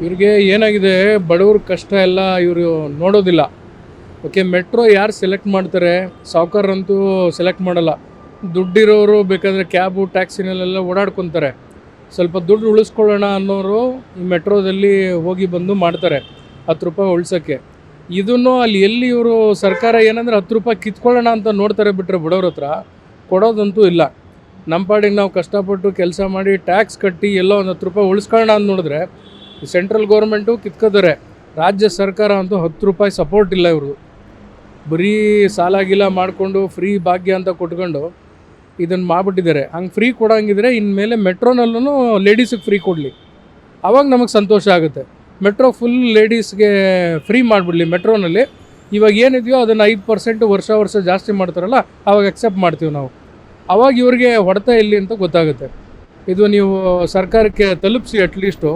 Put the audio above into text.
ಇವ್ರಿಗೆ ಏನಾಗಿದೆ, ಬಡವ್ರ ಕಷ್ಟ ಎಲ್ಲ ಇವರು ನೋಡೋದಿಲ್ಲ. ಓಕೆ, ಮೆಟ್ರೋ ಯಾರು ಸೆಲೆಕ್ಟ್ ಮಾಡ್ತಾರೆ? ಸಾವುಕಾರರಂತೂ ಸೆಲೆಕ್ಟ್ ಮಾಡಲ್ಲ. ದುಡ್ಡಿರೋರು ಬೇಕಾದರೆ ಕ್ಯಾಬು ಟ್ಯಾಕ್ಸಿನಲ್ಲೆಲ್ಲ ಓಡಾಡ್ಕೊತಾರೆ. ಸ್ವಲ್ಪ ದುಡ್ಡು ಉಳಿಸ್ಕೊಳ್ಳೋಣ ಅನ್ನೋರು ಈ ಮೆಟ್ರೋದಲ್ಲಿ ಹೋಗಿ ಬಂದು ಮಾಡ್ತಾರೆ 10 ರೂಪಾಯಿ ಉಳ್ಸೋಕ್ಕೆ. ಇದನ್ನು ಅಲ್ಲಿ ಎಲ್ಲಿ ಇವರು ಸರ್ಕಾರ ಏನಂದರೆ 10 ರೂಪಾಯಿ ಕಿತ್ಕೊಳ್ಳೋಣ ಅಂತ ನೋಡ್ತಾರೆ, ಬಿಟ್ಟರೆ ಬಡವ್ರ ಹತ್ರ ಕೊಡೋದಂತೂ ಇಲ್ಲ. ನಮ್ಮ ಪಾಡಿಗೆ ನಾವು ಕಷ್ಟಪಟ್ಟು ಕೆಲಸ ಮಾಡಿ ಟ್ಯಾಕ್ಸ್ ಕಟ್ಟಿ ಎಲ್ಲೋ ಒಂದು 10 ರೂಪಾಯಿ ಉಳಿಸ್ಕೊಳ್ಳೋಣ ಅಂತ ನೋಡಿದ್ರೆ ಸೆಂಟ್ರಲ್ ಗೌರ್ಮೆಂಟು ಕಿತ್ಕೋತಾರೆ. ರಾಜ್ಯ ಸರ್ಕಾರ ಅಂತೂ 10 ರೂಪಾಯಿ ಸಪೋರ್ಟ್ ಇಲ್ಲ ಇವ್ರದ್ದು. ಬರೀ ಸಾಲ ಗೀಲ ಮಾಡಿಕೊಂಡು ಫ್ರೀ ಭಾಗ್ಯ ಅಂತ ಕೊಟ್ಕೊಂಡು ಇದನ್ನು ಮಾಡಿಬಿಟ್ಟಿದ್ದಾರೆ. ಹಂಗೆ ಫ್ರೀ ಕೊಡೋಂಗಿದ್ರೆ ಇನ್ಮೇಲೆ ಮೆಟ್ರೋನಲ್ಲೂ ಲೇಡೀಸಿಗೆ ಫ್ರೀ ಕೊಡಲಿ, ಆವಾಗ ನಮಗೆ ಸಂತೋಷ ಆಗುತ್ತೆ. ಮೆಟ್ರೋ ಫುಲ್ ಲೇಡೀಸ್ಗೆ ಫ್ರೀ ಮಾಡಿಬಿಡಲಿ ಮೆಟ್ರೋನಲ್ಲಿ. ಇವಾಗ ಏನಿದೆಯೋ ಅದನ್ನು 5% ವರ್ಷ ಜಾಸ್ತಿ ಮಾಡ್ತಾರಲ್ಲ, ಆವಾಗ ಅಕ್ಸೆಪ್ಟ್ ಮಾಡ್ತೀವಿ ನಾವು. ಆವಾಗ ಇವ್ರಿಗೆ ಹೊಡೆತ ಎಲ್ಲಿ ಅಂತ ಗೊತ್ತಾಗುತ್ತೆ. ಇದು ನೀವು ಸರ್ಕಾರಕ್ಕೆ ತಲುಪಿಸಿ ಅಟ್ಲೀಸ್ಟು.